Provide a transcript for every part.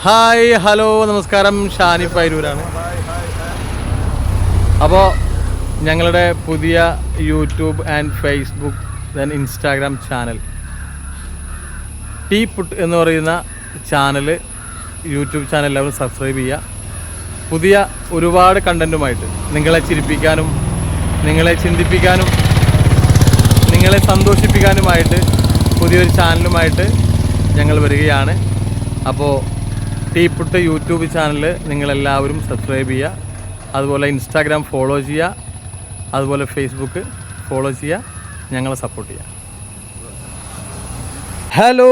Hi hello നമസ്കാരം, ഷാനിഫ് അയിരൂരാണ്. അപ്പോൾ ഞങ്ങളുടെ പുതിയ YouTube and Facebook then Instagram channel tea puttu എന്ന് പറയുന്ന ചാനൽ, യൂട്യൂബ് ചാനൽ എല്ലാവരും സബ്സ്ക്രൈബ് ചെയ്യുക. പുതിയ ഒരുപാട് കണ്ടൻറ്റുമായിട്ട് നിങ്ങളെ ചിരിപ്പിക്കാനും നിങ്ങളെ ചിന്തിപ്പിക്കാനും നിങ്ങളെ സന്തോഷിപ്പിക്കാനുമായിട്ട് പുതിയൊരു ചാനലുമായിട്ട് ഞങ്ങൾ വരികയാണ്. അപ്പോൾ ടീ പുട്ട് യൂട്യൂബ് ചാനൽ നിങ്ങളെല്ലാവരും സബ്സ്ക്രൈബ് ചെയ്യുക. അതുപോലെ ഇൻസ്റ്റാഗ്രാം ഫോളോ ചെയ്യുക, അതുപോലെ ഫേസ്ബുക്ക് ഫോളോ ചെയ്യുക, ഞങ്ങളെ സപ്പോർട്ട് ചെയ്യുക. ഹലോ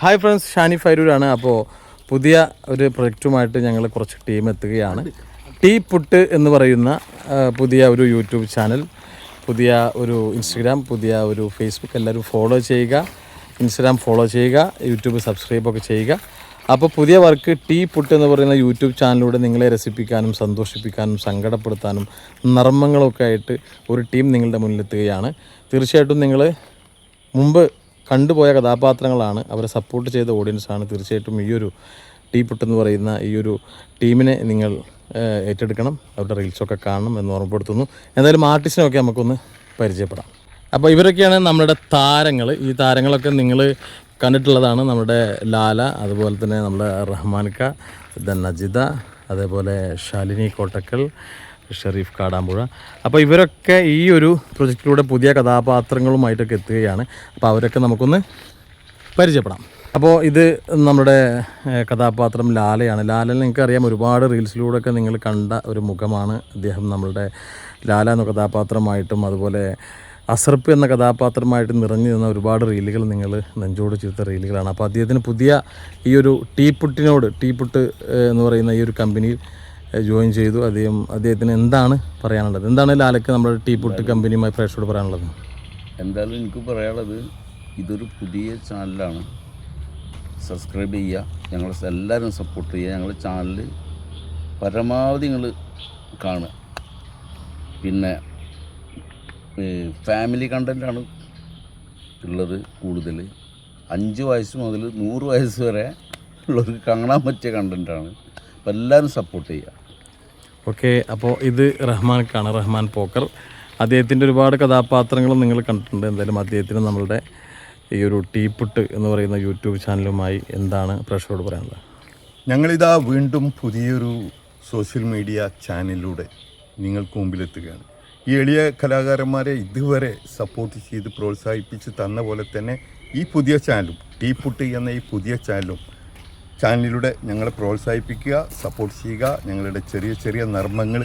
ഹായ് ഫ്രണ്ട്സ്, ഷാനിഫ് അയിരൂരാണ്. അപ്പോൾ പുതിയ ഒരു പ്രൊജക്റ്റുമായിട്ട് ഞങ്ങൾ കുറച്ച് ടീം എത്തുകയാണ്. ടീ പുട്ട് എന്ന് പറയുന്ന പുതിയ ഒരു യൂട്യൂബ് ചാനൽ, പുതിയ ഒരു ഇൻസ്റ്റഗ്രാം, പുതിയ ഒരു ഫേസ്ബുക്ക് എല്ലാവരും ഫോളോ ചെയ്യുക. ഇൻസ്റ്റഗ്രാം ഫോളോ ചെയ്യുക, യൂട്യൂബ് സബ്സ്ക്രൈബൊക്കെ ചെയ്യുക. അപ്പോൾ പുതിയ വർക്ക് ടീ പുട്ട് എന്ന് പറയുന്ന യൂട്യൂബ് ചാനലിലൂടെ നിങ്ങളെ രസിപ്പിക്കാനും സന്തോഷിപ്പിക്കാനും സങ്കടപ്പെടുത്താനും നർമ്മങ്ങളൊക്കെ ആയിട്ട് ഒരു ടീം നിങ്ങളുടെ മുന്നിലെത്തുകയാണ്. തീർച്ചയായിട്ടും നിങ്ങൾ മുമ്പ് കണ്ടുപോയ കഥാപാത്രങ്ങളാണ്, അവരെ സപ്പോർട്ട് ചെയ്ത ഓഡിയൻസാണ്. തീർച്ചയായിട്ടും ഈ ഒരു ടീ പുട്ട് എന്ന് പറയുന്ന ഈ ഒരു ടീമിനെ നിങ്ങൾ ഏറ്റെടുക്കണം, അവരുടെ റീൽസൊക്കെ കാണണം എന്ന് ഓർമ്മപ്പെടുത്തുന്നു. എന്തായാലും ആർട്ടിസ്റ്റിനൊക്കെ നമുക്കൊന്ന് പരിചയപ്പെടാം. അപ്പോൾ ഇവരൊക്കെയാണ് നമ്മുടെ താരങ്ങൾ. ഈ താരങ്ങളൊക്കെ നിങ്ങൾ കണ്ടിട്ടുള്ളതാണ്. നമ്മുടെ ലാല, അതുപോലെ തന്നെ നമ്മുടെ റഹ്മാൻക, ദെൻ നജിത, അതേപോലെ ശാലിനി കോട്ടക്കൽ, ഷെരീഫ് കാടാമ്പുഴ. അപ്പോൾ ഇവരൊക്കെ ഈ ഒരു പ്രൊജക്റ്റിലൂടെ പുതിയ കഥാപാത്രങ്ങളുമായിട്ടൊക്കെ എത്തുകയാണ്. അപ്പോൾ അവരൊക്കെ നമുക്കൊന്ന് പരിചയപ്പെടാം. അപ്പോൾ ഇത് നമ്മുടെ കഥാപാത്രം ലാലയാണ്. ലാലനെ നിങ്ങൾക്കറിയാം, ഒരുപാട് റീൽസിലൂടെയൊക്കെ നിങ്ങൾ കണ്ട ഒരു മുഖമാണ് അദ്ദേഹം. നമ്മളുടെ ലാല എന്ന കഥാപാത്രമായിട്ടും അതുപോലെ അസർപ്പ് എന്ന കഥാപാത്രമായിട്ട് നിറഞ്ഞു നിന്ന ഒരുപാട് റീലുകൾ നിങ്ങൾ നെഞ്ചോട് ചേർത്ത റീലുകളാണ്. അപ്പോൾ അദ്ദേഹത്തിന് പുതിയ ഈ ഒരു ടീ പുട്ട് എന്ന് പറയുന്ന ഈ ഒരു കമ്പനിയിൽ ജോയിൻ ചെയ്തു. അദ്ദേഹത്തിന് എന്താണ് പറയാനുള്ളത്? എന്താണ് ലാലയ്ക്ക് നമ്മുടെ ടീ പുട്ട് കമ്പനിയുമായി പ്രേക്ഷകരോട് പറയാനുള്ളത്? എന്തായാലും എനിക്ക് പറയാനുള്ളത്, ഇതൊരു പുതിയ ചാനലാണ്. സബ്സ്ക്രൈബ് ചെയ്യുക, ഞങ്ങൾ എല്ലാവരും സപ്പോർട്ട് ചെയ്യുക. ഞങ്ങളുടെ ചാനൽ പരമാവധി നിങ്ങൾ കാണുക. പിന്നെ ഫാമിലി കണ്ടൻറ്റാണ് ഉള്ളത് കൂടുതൽ. 5 വയസ്സ് മുതൽ 100 വയസ്സ് വരെ ഉള്ളവർക്ക് കാണാൻ പറ്റിയ കണ്ടൻറ്റാണ്. അപ്പോൾ എല്ലാവരും സപ്പോർട്ട് ചെയ്യുക. ഓക്കെ, അപ്പോൾ ഇത് റഹ്മാൻക്കാണ്, റഹ്മാൻ പോക്കർ. അദ്ദേഹത്തിൻ്റെ ഒരുപാട് കഥാപാത്രങ്ങളും നിങ്ങൾ കണ്ടിട്ടുണ്ട്. എന്തായാലും അദ്ദേഹത്തിന് നമ്മളുടെ ഈ ഒരു ടീ പുട്ട് എന്ന് പറയുന്ന യൂട്യൂബ് ചാനലുമായി എന്താണ് പ്രേക്ഷകരോട് പറയാനുള്ളത്? ഞങ്ങളിതാ വീണ്ടും പുതിയൊരു സോഷ്യൽ മീഡിയ ചാനലിലൂടെ നിങ്ങൾക്ക് മുമ്പിലെത്തുകയാണ്. ഈ എളിയ കലാകാരന്മാരെ ഇതുവരെ സപ്പോർട്ട് ചെയ്ത് പ്രോത്സാഹിപ്പിച്ച് തന്ന പോലെ തന്നെ ഈ പുതിയ ചാനലും ടീ പുട്ട് എന്ന ഈ പുതിയ ചാനലിലൂടെ ഞങ്ങളെ പ്രോത്സാഹിപ്പിക്കുക, സപ്പോർട്ട് ചെയ്യുക. ഞങ്ങളുടെ ചെറിയ ചെറിയ നർമ്മങ്ങൾ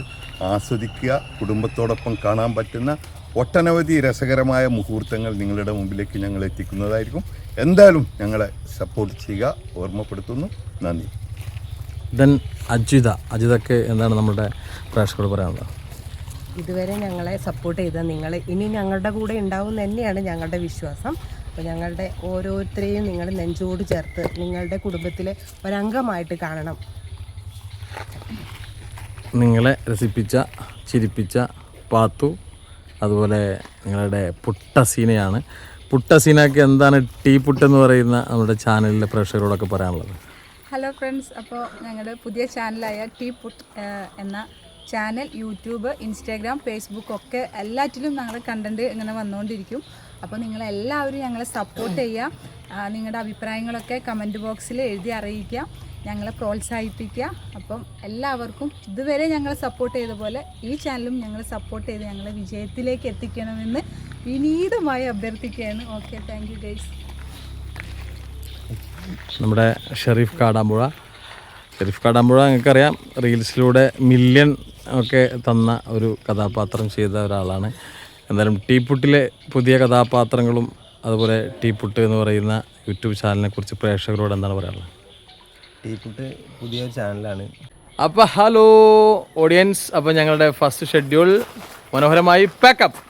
ആസ്വദിക്കുക. കുടുംബത്തോടൊപ്പം കാണാൻ പറ്റുന്ന ഒട്ടനവധി രസകരമായ മുഹൂർത്തങ്ങൾ നിങ്ങളുടെ മുമ്പിലേക്ക് ഞങ്ങൾ എത്തിക്കുന്നതായിരിക്കും. എന്തായാലും ഞങ്ങളെ സപ്പോർട്ട് ചെയ്യുക, ഓർമ്മപ്പെടുത്തുന്നു. നന്ദി. ദെൻ അജിതക്ക് എന്താണ് നമ്മുടെ പ്രേക്ഷകരോട് പറയാനുള്ളത്? ഇതുവരെ ഞങ്ങളെ സപ്പോർട്ട് ചെയ്ത നിങ്ങൾ ഇനി ഞങ്ങളുടെ കൂടെ ഉണ്ടാവും തന്നെയാണ് ഞങ്ങളുടെ വിശ്വാസം. അപ്പോൾ ഞങ്ങളുടെ ഓരോരുത്തരെയും നിങ്ങൾ നെഞ്ചോട് ചേർത്ത് നിങ്ങളുടെ കുടുംബത്തിലെ ഒരംഗമായിട്ട് കാണണം. നിങ്ങളെ രസിപ്പിച്ച ചിരിപ്പിച്ച പാത്തു, അതുപോലെ നിങ്ങളുടെ പുട്ടസീനയാണ്. പുട്ടസീനയ്ക്ക് എന്താണ് ടീ പുട്ട് എന്ന് പറയുന്ന നമ്മുടെ ചാനലിലെ പ്രേക്ഷകരോടൊക്കെ പറയാനുള്ളത്? ഹലോ ഫ്രണ്ട്സ്, അപ്പോൾ ഞങ്ങളുടെ പുതിയ ചാനലായ ടീ പുട്ട് എന്ന ചാനൽ യൂട്യൂബ്, ഇൻസ്റ്റാഗ്രാം, ഫേസ്ബുക്ക് ഒക്കെ എല്ലാറ്റിലും ഞങ്ങളുടെ കണ്ടൻറ്റ് ഇങ്ങനെ വന്നുകൊണ്ടിരിക്കും. അപ്പോൾ നിങ്ങളെല്ലാവരും ഞങ്ങളെ സപ്പോർട്ട് ചെയ്യുക. നിങ്ങളുടെ അഭിപ്രായങ്ങളൊക്കെ കമൻറ്റ് ബോക്സിൽ എഴുതി അറിയിക്കുക, ഞങ്ങളെ പ്രോത്സാഹിപ്പിക്കുക. അപ്പം എല്ലാവർക്കും ഇതുവരെ ഞങ്ങളെ സപ്പോർട്ട് ചെയ്ത പോലെ ഈ ചാനലും ഞങ്ങളെ സപ്പോർട്ട് ചെയ്ത് ഞങ്ങളെ വിജയത്തിലേക്ക് എത്തിക്കണമെന്ന് വിനീതമായി അഭ്യർത്ഥിക്കുകയാണ്. Okay, thank you guys. നമ്മുടെ ഷെരീഫ് കാടാമ്പുഴ നിങ്ങൾക്കറിയാം, റീൽസിലൂടെ മില്യൺ ഒക്കെ തന്ന ഒരു കഥാപാത്രം ചെയ്ത ഒരാളാണ്. എന്തായാലും ടീ പുട്ടിലെ പുതിയ കഥാപാത്രങ്ങളും അതുപോലെ ടീ പുട്ട് എന്ന് പറയുന്ന യൂട്യൂബ് ചാനലിനെ കുറിച്ച് പ്രേക്ഷകരോട് എന്താണ് പറയാനുള്ളത്? ടീ പുട്ട് പുതിയൊരു ചാനലാണ്. അപ്പോൾ ഹലോ ഓഡിയൻസ്, അപ്പോൾ ഞങ്ങളുടെ ഫസ്റ്റ് ഷെഡ്യൂൾ മനോഹരമായി പാക്കപ്പ്.